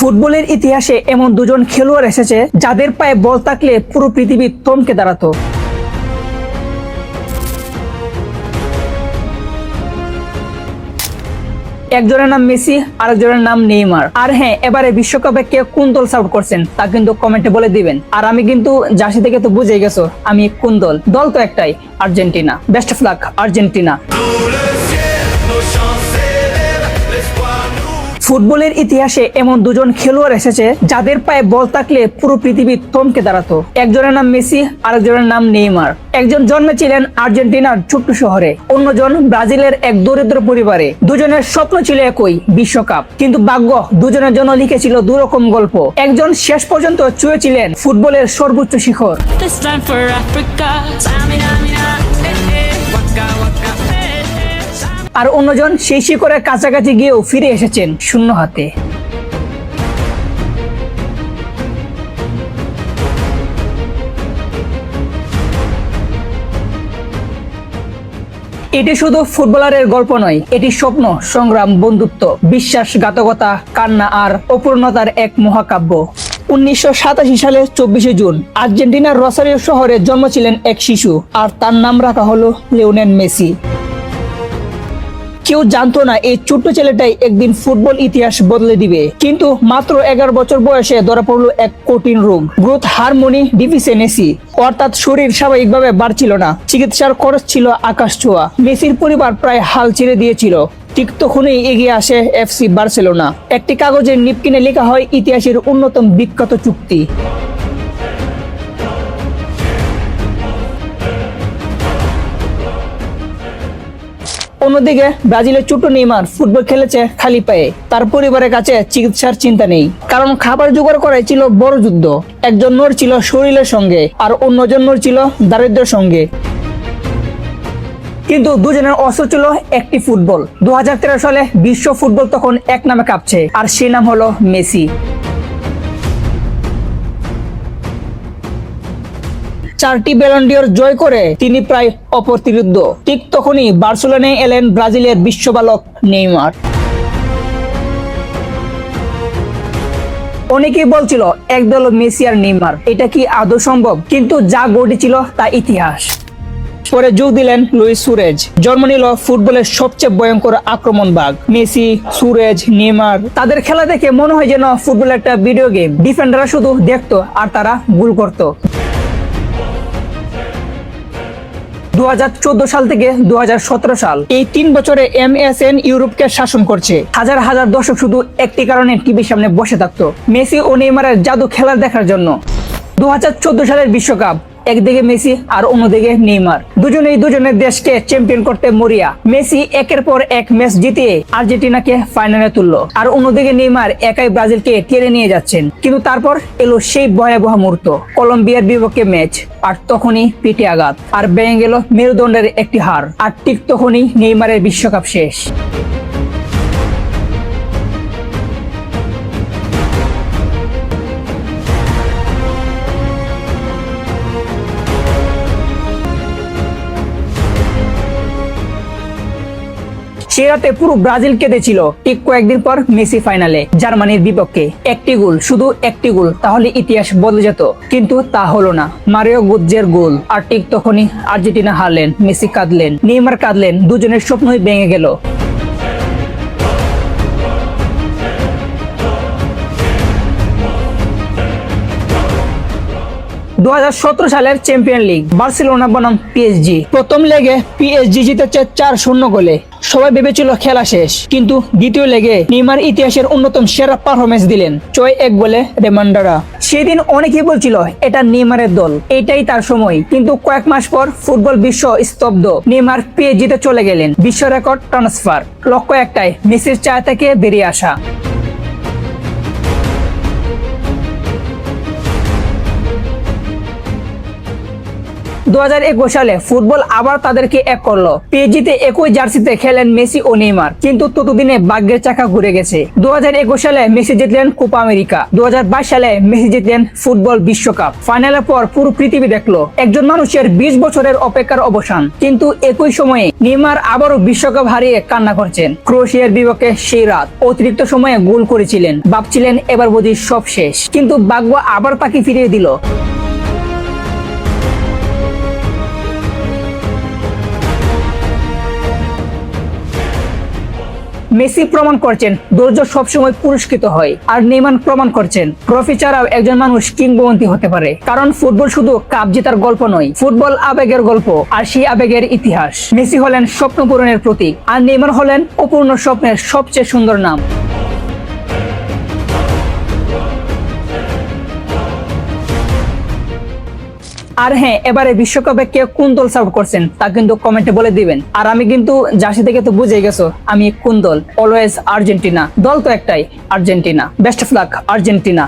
ফুটবলের ইতিহাসে এমন দুজন খেলোয়াড় এসেছে যাদের পায়ে বল থাকলে পুরো পৃথিবী থমকে দাঁড়াতো। একজনের নাম মেসি, আরেকজনের নাম নেইমার। আর হ্যাঁ, এবারে বিশ্বকাপে কে কোন দল সাপোর্ট করছেন তা কিন্তু কমেন্টে বলে দিবেন। আর আমি কিন্তু জার্সি থেকে তো বুঝে গেছো আমি কোন দল। দল তো একটাই, Argentina. Best of luck Argentina. ফুটবলের ইতিহাসে এমন দুজন খেলোয়াড় এসেছে যাদের পায়ে বল থাকলে পুরো পৃথিবী থমকে দাঁড়াতো। একজনের নাম মেসি, আরেকজনের নাম নেইমার। একজন জন্মেছিলেন আর্জেন্টিনার ছোট্ট শহরে, অন্যজন ব্রাজিলের এক দরিদ্র পরিবারে। দুজনের স্বপ্ন ছিল একই, বিশ্বকাপ। কিন্তু ভাগ্য দুজনের জন্য লিখেছিল দুরকম গল্প। একজন শেষ পর্যন্ত ছুঁয়েছিলেন ফুটবলের সর্বোচ্চ শিখর, আর অন্যজন সেই শিখরের কাছাকাছি গিয়েও ফিরে এসেছেন শূন্য হাতে। এটি শুধু ফুটবলারের গল্প নয়, এটি স্বপ্ন, সংগ্রাম, বন্ধুত্ব, বিশ্বাসঘাতকতা, কান্না আর অপূর্ণতার এক মহাকাব্য। 1987 সালের 24শে জুন আর্জেন্টিনার রোসারিও শহরে জন্মেছিলেন এক শিশু, আর তার নাম রাখা হলো লিওনেল মেসি। কেউ জানতো না এই ছোট্ট ছেলেটাই একদিন ফুটবল ইতিহাস বদলে দিবে। কিন্তু মাত্র 11 বছর বয়সে ধরা পড়লো এক কঠিন রোগ, গ্রোথ হারমোনি ডিফিসিয়েন্সি। অর্থাৎ শরীর স্বাভাবিকভাবে বাড়ছিল না, চিকিৎসার খরচ ছিল আকাশ ছোঁয়া। মেসির পরিবার প্রায় হাল ছেড়ে দিয়েছিল। ঠিক তখনই এগিয়ে আসে এফসি বার্সেলোনা। একটি কাগজের নিপকিনে লেখা হয় ইতিহাসের অন্যতম বিখ্যাত চুক্তি। অন্যদিকে ব্রাজিলের ছোট্ট নেইমার ফুটবল খেলেছে খালি পায়ে। তার পরিবারের কাছে চিকিৎসার চিন্তা নেই, কারণ খাবার জোগাড় করাই ছিল বড় যুদ্ধ। একজন নড়ছিল শরীরের সঙ্গে, আর অন্যজন নড়ছিল দারিদ্র্যের সঙ্গে। কিন্তু দুজনের অস্ত্র ছিল একটি ফুটবল। 2013 সালে বিশ্ব ফুটবল তখন এক নামে কাঁপছে, আর সেই নাম হলো মেসি। 4টি ব্যালন ডি'অর জয় করে তিনি প্রায় অপ্রতিরোধ্য। ঠিক তখনই বার্সেলোনায় এলেন ব্রাজিলের বিশ্ববালক নেইমার। অনেকেই বলছিল একদল মেসি আর নেইমার, এটা কি আদৌ সম্ভব? কিন্তু যা ঘটেছিল তা ইতিহাস। পরে যোগ দিলেন লুইস সুয়ারেজ। জন্ম নিল ফুটবলের সবচেয়ে ভয়ঙ্কর আক্রমণবাগ মেসি, সুয়ারেজ, নেইমার। তাদের খেলা দেখে মনে হয় যেন ফুটবল একটা ভিডিও গেম। ডিফেন্ডাররা শুধু দেখতো আর তারা গোল করতো। 2014 সাল থেকে 2017 সাল, এই 3 বছরে এমএসএন ইউরোপকে শাসন করছে। হাজার হাজার দর্শক শুধু একটি কারণে টিভির সামনে বসে থাকতো, মেসি ও নেইমারের জাদু খেলা দেখার জন্য। 2014 সালের বিশ্বকাপ, একদিকে মেসি আর অন্যদিকে নেইমার। দুজনেই দুজনের দেশকে চ্যাম্পিয়ন করতে মরিয়া। মেসি একের পর এক ম্যাচ জিতিয়ে আর্জেন্টিনাকে ফাইনালে তুললো, আর অন্যদিকে নেইমার একাই ব্রাজিলকে টেনে নিয়ে যাচ্ছেন। কিন্তু তারপর এলো সেই ভয়াবহ মুহূর্ত, কলম্বিয়ার বিপক্ষে ম্যাচ। আর তখনই পিঠে আঘাত, আর ভেঙে গেল মেরুদণ্ডের একটি হাড়। আর ঠিক তখনই নেইমারের বিশ্বকাপ শেষ। সে রাতে পুরো ব্রাজিল কেঁদেছিল। ঠিক কয়েকদিন পর মেসি ফাইনালে জার্মানির বিপক্ষে একটি গোল, শুধু একটি গোল, তাহলে ইতিহাস বদলে যেত। কিন্তু তা হলো না। মারিও গুৎজের গোল। আর ঠিক তখনই আর্জেন্টিনা হারলেন, মেসি কাঁদলেন, নেইমার কাঁদলেন, দুজনের স্বপ্নই ভেঙে গেল। 2017 সালের চ্যাম্পিয়ন লিগ, বার্সেলোনা বনাম পিএসজি। প্রথম লেগে পিএসজি জিতেছে 4-0 গোলে। সবাই ভেবেছিল খেলা শেষ, কিন্তু দ্বিতীয় লেগে নেইমার ইতিহাসের অন্যতম সেরা পারফরমেন্স দিলেন 6-1 গোলে রেমন্ডারা। সেদিন অনেকেই বলছিল এটা নেইমারের দল, এটাই তার সময়। কিন্তু কয়েক মাস পর ফুটবল বিশ্ব স্তব্ধ। নেইমার পিএসজিতে চলে গেলেন, বিশ্ব রেকর্ড ট্রান্সফার। লক্ষ্য একটাই, মেসির ছায়া থেকে বেরিয়ে আসা। 2018 2021 সালে ফুটবল আবার তাদেরকে এক করলো। পিএসজিতে একই জার্সিতে খেলেন মেসি ও নেইমার, কিন্তু ততদিনে ভাগ্যের চাকা ঘুরে গেছে। 2021 সালে মেসি জিতলেন কোপা আমেরিকা, 2022 সালে মেসি জিতলেন ফুটবল বিশ্বকাপ। ফাইনালের পর পুরো পৃথিবী দেখলো একজন মানুষের 20 বছরের অপেক্ষার অবসান। কিন্তু একই সময়ে নেইমার আবারও বিশ্বকাপ হারিয়ে কান্না করছেন। ক্রোয়েশিয়ার বিপক্ষে সেই রাত অতিরিক্ত সময়ে গোল করেছিলেন, ভাবছিলেন এবার বুঝি সব শেষ, কিন্তু ভাগ্য আবার তাকে ফিরিয়ে দিল। মেসি প্রমাণ করছেন ধৈর্য সবসময় পুরস্কৃত হয়, আর নেইমার প্রমাণ করছেন ট্রফি ছাড়াও একজন মানুষ কিংবদন্তি হতে পারে। কারণ ফুটবল শুধু কাপ জেতার গল্প নয়, ফুটবল আবেগের গল্প, আর সেই আবেগের ইতিহাস। মেসি হলেন স্বপ্ন পূরণের প্রতীক, আর নেইমার হলেন অপূর্ণ স্বপ্নের সবচেয়ে সুন্দর নাম। আর হ্যাঁ, এবারে বিশ্বকাপে কে কোন দল সাপোর্ট করছেন তা কিন্তু কমেন্টে বলে দিবেন। আর আমি কিন্তু জার্সি থেকে তো বুঝে গেছো আমি কোন দল, অলওয়েজ আর্জেন্টিনা। দল তো একটাই, Argentina. Best of luck Argentina.